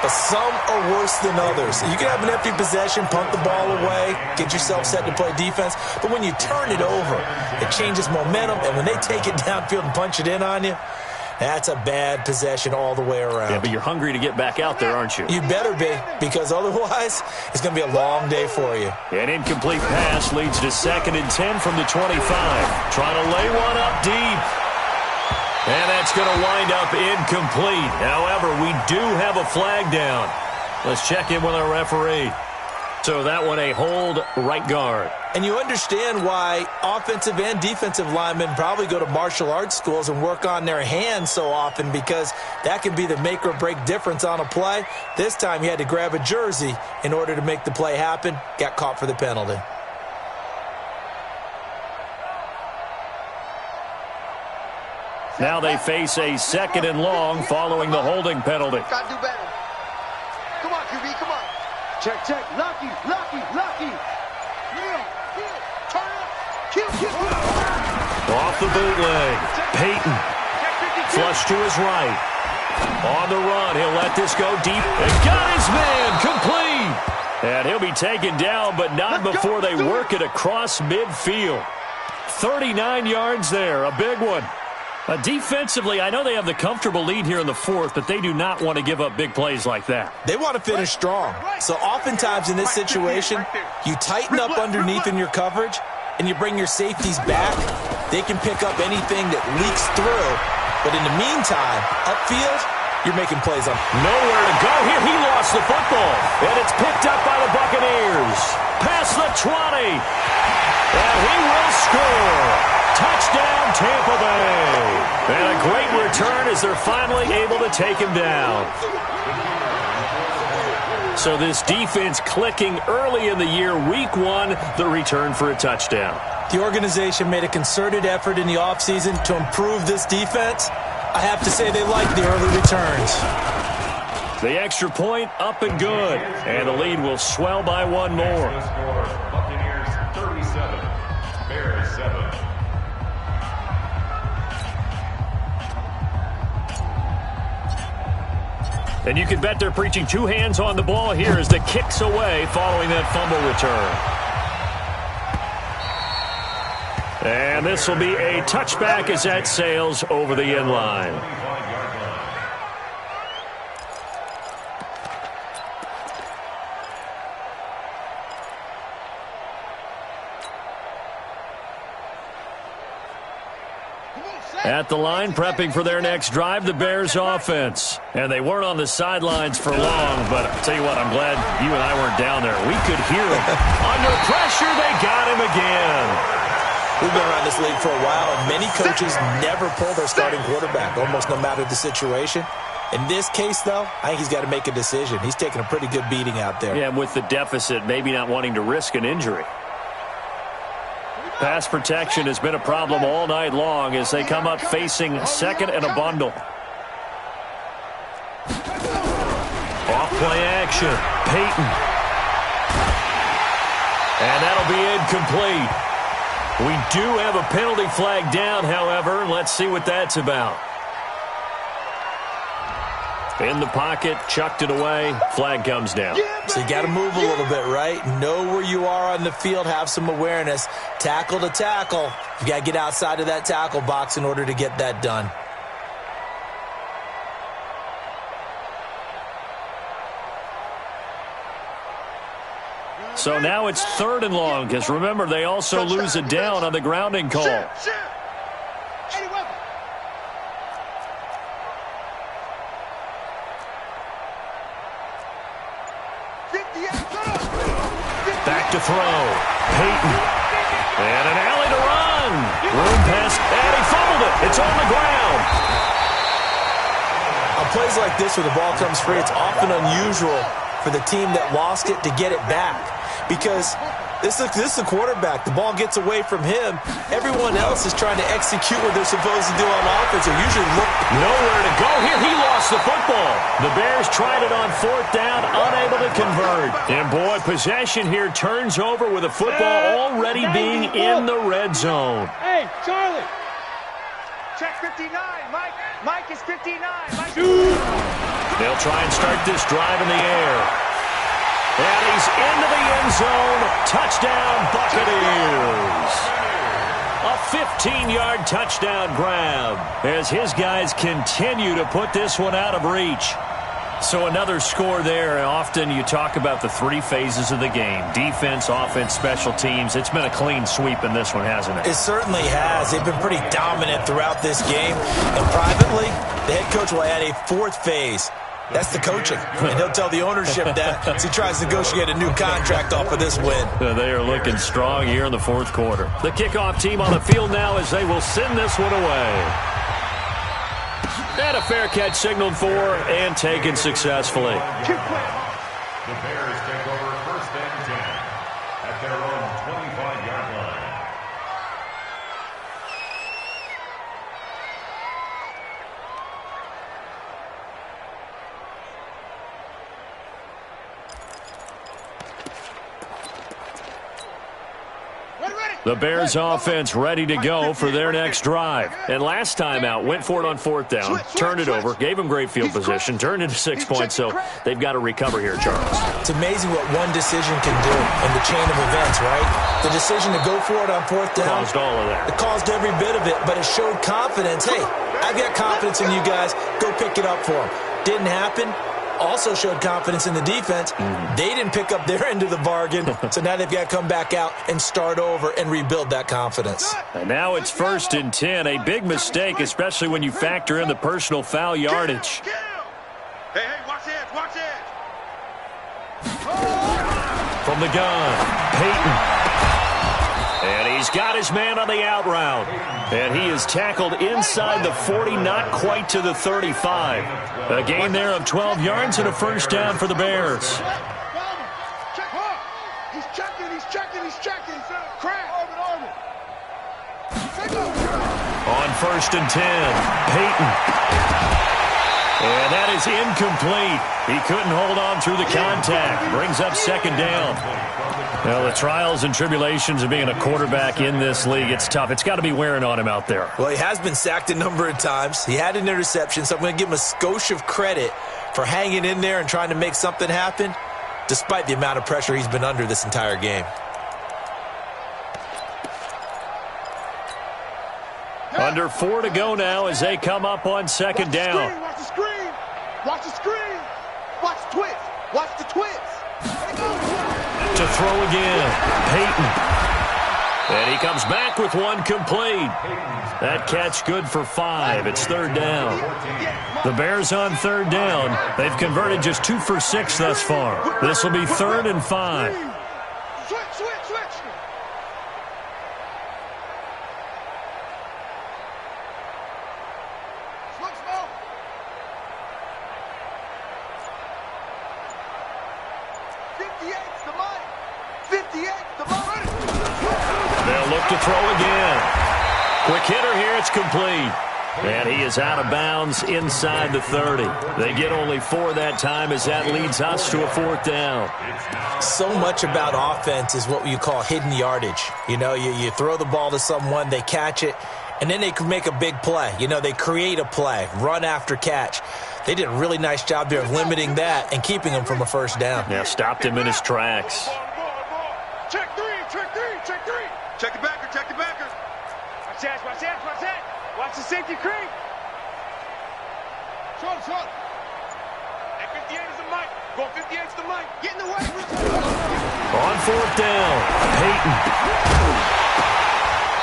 but some are worse than others. You can have an empty possession, punt the ball away, get yourself set to play defense, but when you turn it over, it changes momentum, and when they take it downfield and punch it in on you, that's a bad possession all the way around. Yeah, but you're hungry to get back out there, aren't you? You better be, because otherwise it's going to be a long day for you. An incomplete pass leads to second and 10 from the 25. Trying to lay one up deep. And that's going to wind up incomplete. However, we do have a flag down. Let's check in with our referee. So that one a hold right guard. And you understand why offensive and defensive linemen probably go to martial arts schools and work on their hands so often because that can be the make or break difference on a play. This time he had to grab a jersey in order to make the play happen. Got caught for the penalty. Now they face a second and long following the holding penalty. Gotta do better. Come on, QB, come on. Check, check. Lucky. Yeah. Turn up. Kill. Off the bootleg. Peyton. Flush to his right. On the run. He'll let this go deep. And got his man. Complete. And he'll be taken down, but not before they work it across midfield. 39 yards there. A big one. Defensively, I know they have the comfortable lead here in the fourth, but they do not want to give up big plays like that. They want to finish strong. So oftentimes in this situation, you tighten up underneath in your coverage, and you bring your safeties back. They can pick up anything that leaks through. But in the meantime, upfield, you're making plays on. Nowhere to go here. He lost the football, and it's picked up by the Buccaneers. Past the 20, and he will score. Touchdown, Tampa Bay. And a great return as they're finally able to take him down. So this defense clicking early in the year, week one, the return for a touchdown. The organization made a concerted effort in the offseason to improve this defense. I have to say they like the early returns. The extra point up and good. And the lead will swell by one more. Buccaneers 37, Bears 7. And you can bet they're preaching two hands on the ball here as the kick's away following that fumble return. And this will be a touchback as that sails over the end line. At the line, prepping for their next drive, the Bears offense. And they weren't on the sidelines for long, but I'll tell you what, I'm glad you and I weren't down there. We could hear them. Under pressure, they got him again. We've been around this league for a while, and many coaches never pull their starting quarterback, almost no matter the situation. In this case, though, I think he's got to make a decision. He's taking a pretty good beating out there. Yeah, and with the deficit, maybe not wanting to risk an injury. Pass protection has been a problem all night long as they come up facing second and a bundle. Off play action. Peyton. And that'll be incomplete. We do have a penalty flag down, however. Let's see what that's about. In the pocket, chucked it away, flag comes down. So you got to move a little bit, right? Know where you are on the field, have some awareness. Tackle to tackle. You got to get outside of that tackle box in order to get that done. So now it's 3rd and long, because remember, they also lose it down on the grounding call. Back to throw. Peyton. And an alley to run. Room pass. And he fumbled it. It's on the ground. On plays like this where the ball comes free, it's often unusual for the team that lost it to get it back. Because this is the quarterback. The ball gets away from him. Everyone else is trying to execute what they're supposed to do on offense. Or usually look nowhere to go here. He lost the football. The Bears tried it on 4th down, unable to convert. And boy, possession here turns over with the football already being in the red zone. Hey, Charlie. Check 59, Mike. Mike is 59. Mike. They'll try and start this drive in the air. And he's into the end zone. Touchdown, Buccaneers. A 15-yard touchdown grab as his guys continue to put this one out of reach. So another score there. Often you talk about the 3 phases of the game. Defense, offense, special teams. It's been a clean sweep in this one, hasn't it? It certainly has. They've been pretty dominant throughout this game. And privately, the head coach will add a 4th phase. That's the coaching. And he'll tell the ownership that as he tries to negotiate a new contract off of this win. They are looking strong here in the 4th quarter. The kickoff team on the field now as they will send this one away. And a fair catch signaled for and taken successfully. The Bears take over 1st and 10 at their own 25-yard line. The Bears offense ready to go for their next drive. And last time out, went for it on 4th down, turned it over, gave them great field position, turned into 6 points, so they've got to recover here, Charles. It's amazing what one decision can do in the chain of events, right? The decision to go for it on 4th down. Caused all of that. It caused every bit of it, but it showed confidence. Hey, I've got confidence in you guys. Go pick it up for them. Didn't happen. Also showed confidence in the defense. They didn't pick up their end of the bargain, so now they've got to come back out and start over and rebuild that confidence. And now it's 1st and 10. A big mistake, especially when you factor in the personal foul yardage. Hey, watch it, watch it. From the gun, Peyton. And he's got his man on the out route. And he is tackled inside the 40, not quite to the 35. A gain there of 12 yards and a 1st down for the Bears. He's checking. Crap. On 1st and 10, Peyton. And that is incomplete. He couldn't hold on through the contact. Brings up 2nd down. Well, the trials and tribulations of being a quarterback in this league, it's tough. It's got to be wearing on him out there. Well, he has been sacked a number of times. He had an interception, so I'm going to give him a skosh of credit for hanging in there and trying to make something happen, despite the amount of pressure he's been under this entire game. Under 4 to go now as they come up on 2nd down. Watch the screen. Watch the screen. Watch the twist. Watch the twist. To throw again, Peyton. And he comes back with one complete. That catch good for 5. It's 3rd down. The Bears on 3rd down. They've converted just 2 for 6 thus far. This will be 3rd and 5. Switch. They'll look to throw again. Quick hitter here. It's complete. And he is out of bounds inside the 30. They get only 4 that time as that leads us to a 4th down. So much about offense is what you call hidden yardage. You know, you throw the ball to someone, they catch it, and then they can make a big play. You know, they create a play, run after catch. They did a really nice job there of limiting that and keeping him from a 1st down. Yeah, stopped him in his tracks. Check 3, check 3, check 3. Check the backer, check the backer. Watch that, watch that, watch that. Watch the safety creep. Short. At 58 is the mic. Go 58 is the mic. Get in the way. On 4th down, Peyton.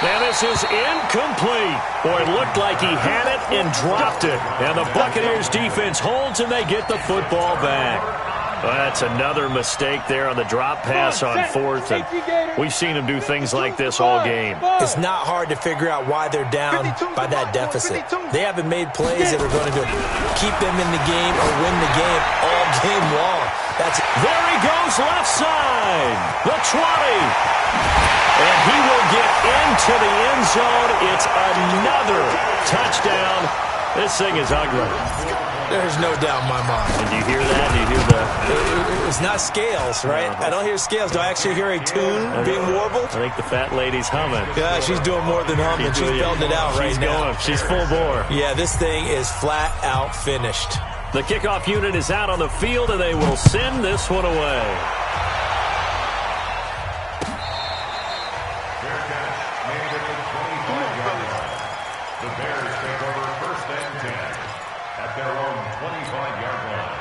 Now this is incomplete. Boy, it looked like he had it and dropped it. And the Buccaneers defense holds and they get the football back. Well, that's another mistake there on the drop pass on 4th. And we've seen him do things like this all game. It's not hard to figure out why they're down by that deficit. They haven't made plays that are going to keep them in the game or win the game all game long. There he goes left side. The 20. And he will get into the end zone. It's another touchdown. This thing is ugly. There's no doubt in my mind. Did you hear that? Did you hear that? It's not scales, right? I don't hear scales. Do I actually hear a tune being warbled? I think the fat lady's humming. Yeah, she's doing more than humming. She's belting it out right now. She's full bore. Yeah, this thing is flat out finished. The kickoff unit is out on the field, and they will send this one away. Fair catch made at the 25-yard line. The Bears take over 1st and 10 at their own 25-yard line.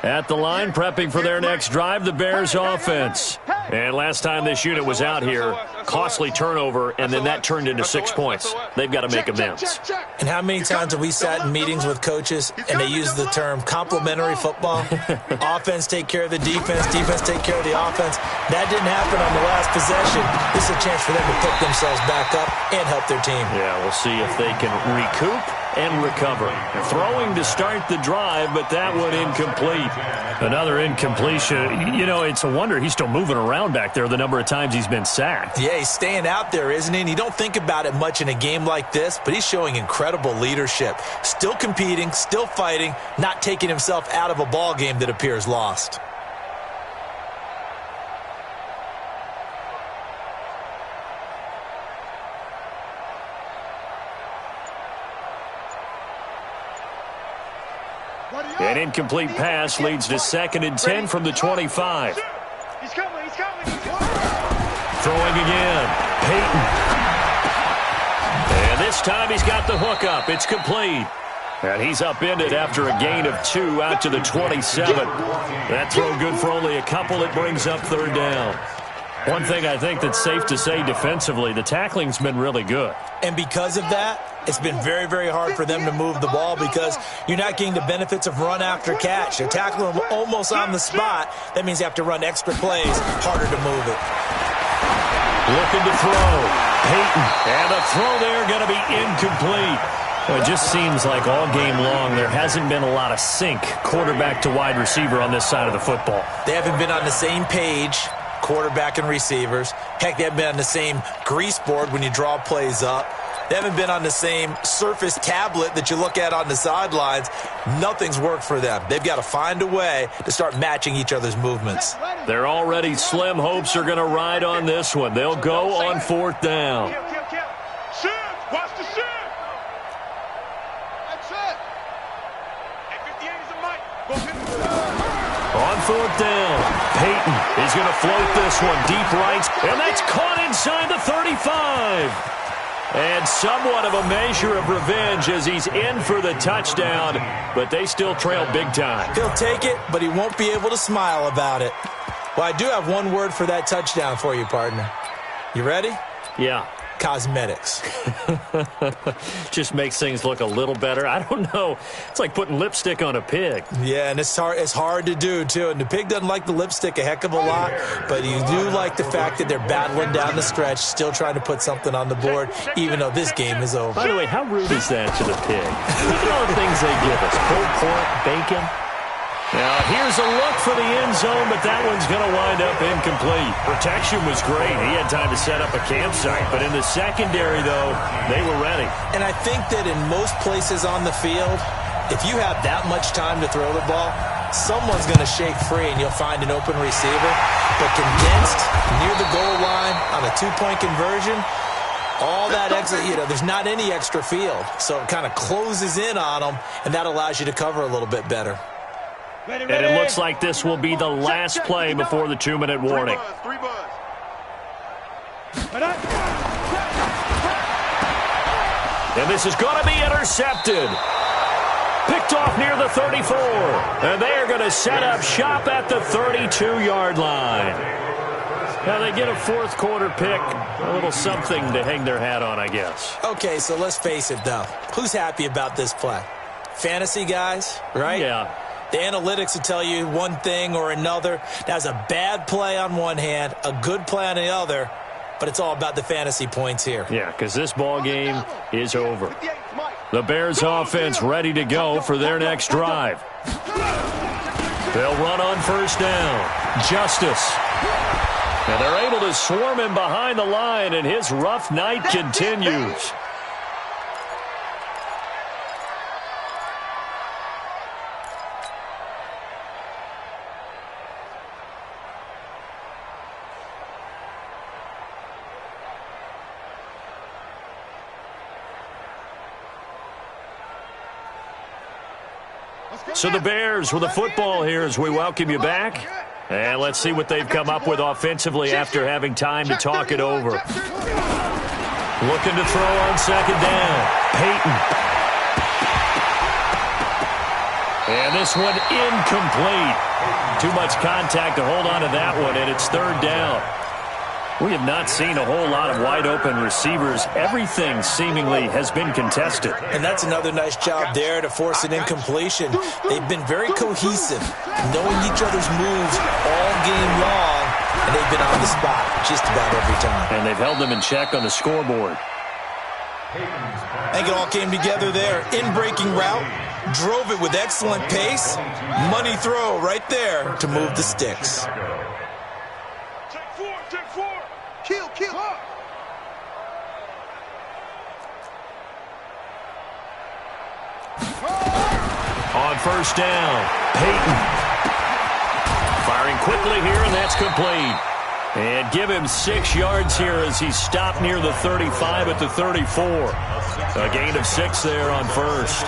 At the line, prepping for their next drive, the Bears offense. And last time this unit was out here, costly turnover, and then that turned into 6 points. They've got to make amends. And how many times have we sat in meetings with coaches and they use the term complementary football? Offense take care of the defense, defense take care of the offense. That didn't happen on the last possession. This is a chance for them to pick themselves back up and help their team. Yeah, we'll see if they can recoup and recover. Throwing to start the drive, but that one incomplete. Another incompletion. You know, it's a wonder he's still moving around back there the number of times he's been sacked. Yeah, he's staying out there, isn't he? And you don't think about it much in a game like this, but he's showing incredible leadership. Still competing, still fighting, not taking himself out of a ball game that appears lost. An incomplete pass leads to 2nd and 10 from the 25. He's coming, he's coming. Throwing again. Peyton. And this time he's got the hook up. It's complete. And he's upended after a gain of 2 out to the 27. That throw good for only a couple. It brings up 3rd down. One thing I think that's safe to say defensively, the tackling's been really good. And because of that, it's been very, very hard for them to move the ball because you're not getting the benefits of run after catch. You're tackling them almost on the spot. That means you have to run extra plays, harder to move it. Looking to throw. Peyton. And the throw there going to be incomplete. Well, it just seems like all game long there hasn't been a lot of sync quarterback to wide receiver on this side of the football. They haven't been on the same page, quarterback and receivers. Heck, they haven't been on the same grease board when you draw plays up. They haven't been on the same Surface tablet that you look at on the sidelines. Nothing's worked for them. They've got to find a way to start matching each other's movements. They're already slim hopes are going to ride on this one. They'll go on 4th down. Shift! Watch the shift! That's it! At 58 is the mic. Go 58. On 4th down, Peyton is going to float this one deep right, and that's caught inside the 35. And somewhat of a measure of revenge as he's in for the touchdown, but they still trail big time. He'll take it, but he won't be able to smile about it. Well, I do have one word for that touchdown for you, partner. You ready? Yeah. Cosmetics. Just makes things look a little better. I don't know. It's like putting lipstick on a pig. Yeah, and it's hard to do, too. And the pig doesn't like the lipstick a heck of a lot, but you do like the fact that they're battling down the stretch, still trying to put something on the board, even though this game is over. By the way, how rude is that to the pig? Look at all the things they give us. Pulled pork, bacon. Now, here's a look for the end zone, but that one's going to wind up incomplete. Protection was great. He had time to set up a campsite, but in the secondary, though, they were ready. And I think that in most places on the field, if you have that much time to throw the ball, someone's going to shake free and you'll find an open receiver. But condensed near the goal line on a two-point conversion, all that extra, there's not any extra field. So it kind of closes in on them, and that allows you to cover a little bit better. And it looks like this will be the last play before the 2-minute warning. And this is going to be intercepted. Picked off near the 34. And they are going to set up shop at the 32-yard line. Now they get a fourth quarter pick. A little something to hang their hat on, I guess. Okay, so let's face it, though. Who's happy about this play? Fantasy guys, right? Yeah. The analytics will tell you one thing or another. That's a bad play on one hand, a good play on the other, but it's all about the fantasy points here. Yeah, because this ball game is over. The Bears offense ready to go for their next drive. They'll run on first down. Justice. And they're able to swarm him behind the line, and his rough night continues. So the Bears with the football here as we welcome you back. And let's see what they've come up with offensively after having time to talk it over. Looking to throw on second down. Peyton. And this one incomplete. Too much contact to hold on to that one, and it's third down. We have not seen a whole lot of wide-open receivers. Everything seemingly has been contested. And that's another nice job there to force an incompletion. They've been very cohesive, knowing each other's moves all game long, and they've been on the spot just about every time. And they've held them in check on the scoreboard. I think it all came together there. In-breaking route, drove it with excellent pace. Money throw right there to move the sticks. Kill. On first down, Peyton. Firing quickly here, and that's complete. And give him 6 yards here as he stopped near the 35 at the 34. A gain of 6 there on first.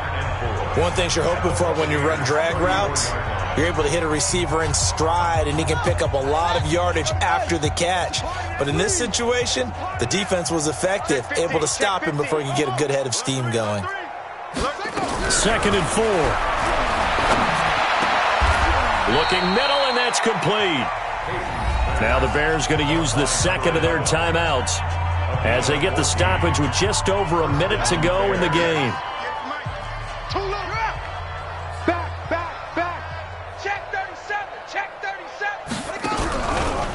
One thing you're hoping for when you run drag routes, you're able to hit a receiver in stride, and he can pick up a lot of yardage after the catch. But in this situation, the defense was effective, able to stop him before he could get a good head of steam going. 2nd and 4. Looking middle, and that's complete. Now the Bears going to use the second of their timeouts as they get the stoppage with just over a minute to go in the game.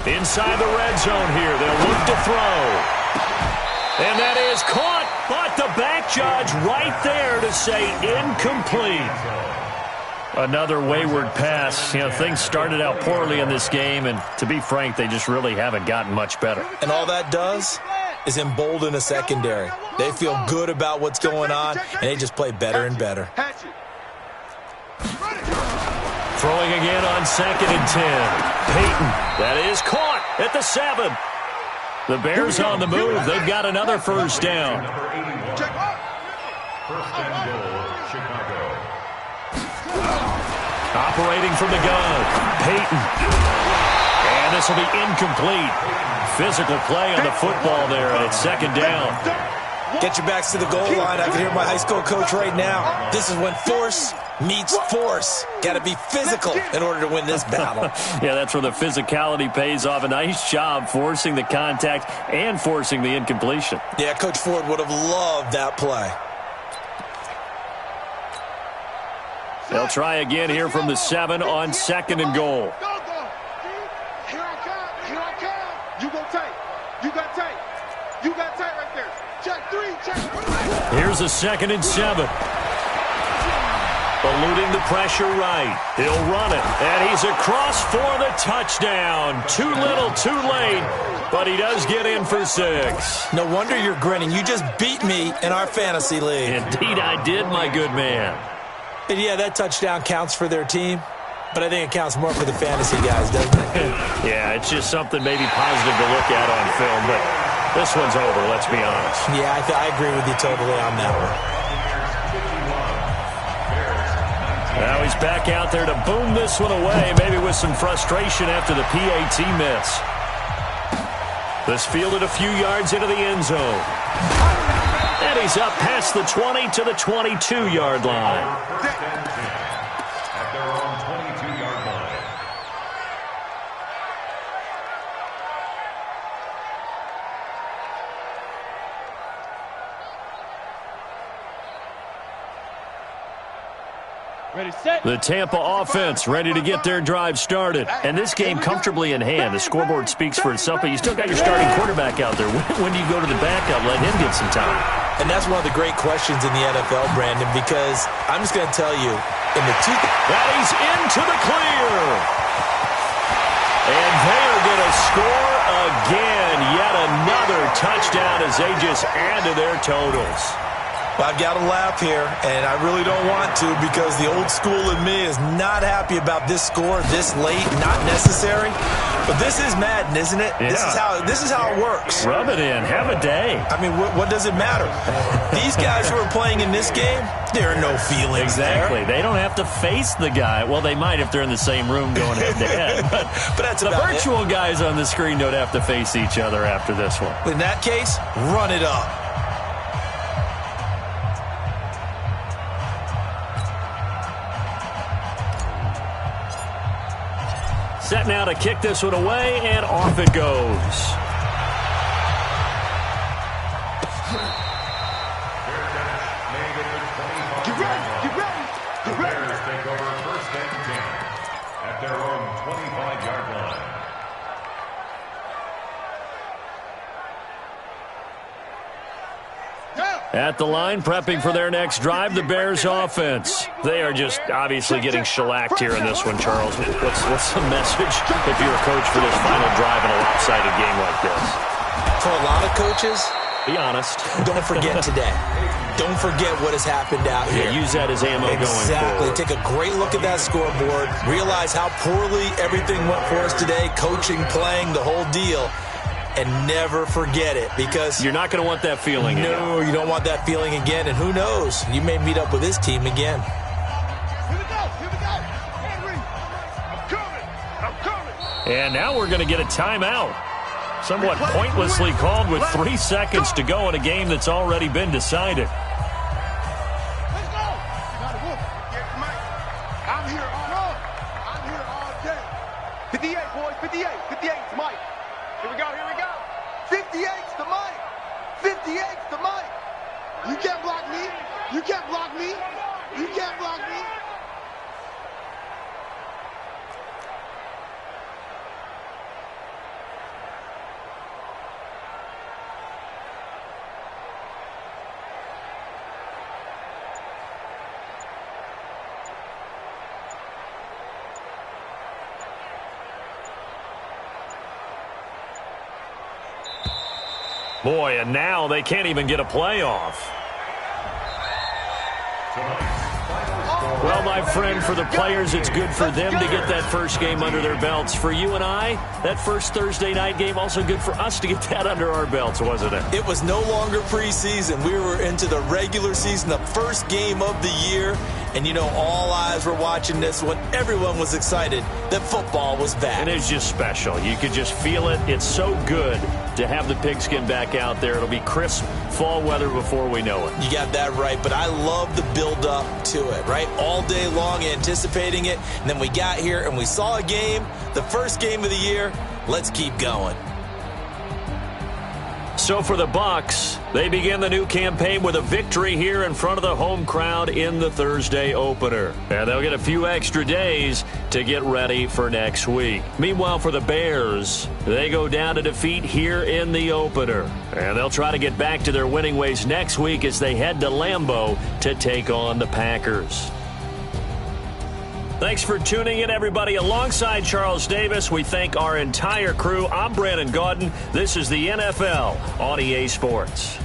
Inside the red zone here, they'll look to throw. And that is caught, but the back judge right there to say incomplete. Another wayward pass. Things started out poorly in this game, and to be frank, they just really haven't gotten much better. And all that does is embolden a secondary. They feel good about what's going on, and they just play better and better. Throwing again on 2nd and 10. Peyton, that is caught at the 7. The Bears on the move. They've got another first down. First and goal, Chicago. Operating from the gun, Peyton. And this will be incomplete. Physical play on the football there, and it's 2nd down. Get your backs to the goal line. I can hear my high school coach right now. This is when force meets force. Got to be physical in order to win this battle. Yeah, that's where the physicality pays off. A nice job forcing the contact and forcing the incompletion. Yeah, Coach Ford would have loved that play. They'll try again here from the 7 on 2nd and goal. Here I come. You go tight. You got tight. You got tight right there. Check 3. Here's a 2nd and 7. Eluding the pressure right. He'll run it, and he's across for the touchdown. Too little, too late, but he does get in for 6. No wonder you're grinning. You just beat me in our fantasy league. Indeed I did, my good man. And yeah, that touchdown counts for their team, but I think it counts more for the fantasy guys, doesn't it? Yeah, it's just something maybe positive to look at on film, but this one's over, let's be honest. Yeah, I agree with you totally on that one. Now he's back out there to boom this one away, maybe with some frustration after the PAT miss. This fielded a few yards into the end zone. And he's up past the 20 to the 22-yard line. At their own 22-yard line. Ready, set. The Tampa offense ready to get their drive started. And this game comfortably in hand. The scoreboard speaks for itself, but you still got your starting quarterback out there. When do you go to the backup? Let him get some time. And that's one of the great questions in the NFL, Brandon, because I'm just going to tell you, in the two... That he's into the clear. And they are going to score again. Yet another touchdown as they just add to their totals. Well, I've got to laugh here, and I really don't want to because the old school in me is not happy about this score this late, not necessary. But this is Madden, isn't it? Yeah. This is how it works. Rub it in. Have a day. I mean, what does it matter? These guys who are playing in this game, there are no feelings Exactly. there. They don't have to face the guy. Well, they might if they're in the same room going head-to-head. But that's the about virtual guys on the screen don't have to face each other after this one. In that case, run it up. Set now to kick this one away, and off it goes. Get ready, get ready, The get ready. Bears take over first and 10 at their own 25-yard line. At the line, prepping for their next drive, the Bears offense. They are just obviously getting shellacked here in this one, Charles. What's the message if you're a coach for this final drive in a lopsided game like this? For a lot of coaches, Be honest. don't forget today. Don't forget what has happened out here. Yeah, use that as ammo going Exactly. forward. Take a great look at that scoreboard. Realize how poorly everything went for us today. Coaching, playing, the whole deal. And never forget it because... You're not going to want that feeling again. No, you don't want that feeling again. And who knows? You may meet up with this team again. Here we go, Henry, I'm coming. And now we're going to get a timeout. Somewhat pointlessly called with 3 seconds to go in a game that's already been decided. Let's go. Gotta whoop. Yeah, Mike. I'm here all day. 58, boys, 58. 58's Mike. Here we go, here we go. 58's the Mike. 58's the Mike. You can't block me. You can't block me. You can't block me. Boy, and now they can't even get a playoff. Well, my friend, for the players, it's good for them to get that first game under their belts. For you and I, that first Thursday night game, also good for us to get that under our belts, wasn't it? It was no longer preseason. We were into the regular season, the first game of the year. And, you know, all eyes were watching this one. Everyone was excited that football was back. And it's just special. You could just feel it. It's so good to have the pigskin back out there. It'll be crisp fall weather before we know it. You got that right, but I love the build-up to it, right? All day long anticipating it, and then we got here and we saw a game, the first game of the year. Let's keep going. So for the Bucs, they begin the new campaign with a victory here in front of the home crowd in the Thursday opener. And they'll get a few extra days to get ready for next week. Meanwhile, for the Bears, they go down to defeat here in the opener. And they'll try to get back to their winning ways next week as they head to Lambeau to take on the Packers. Thanks for tuning in, everybody. Alongside Charles Davis, we thank our entire crew. I'm Brandon Gaudin. This is the NFL on EA Sports.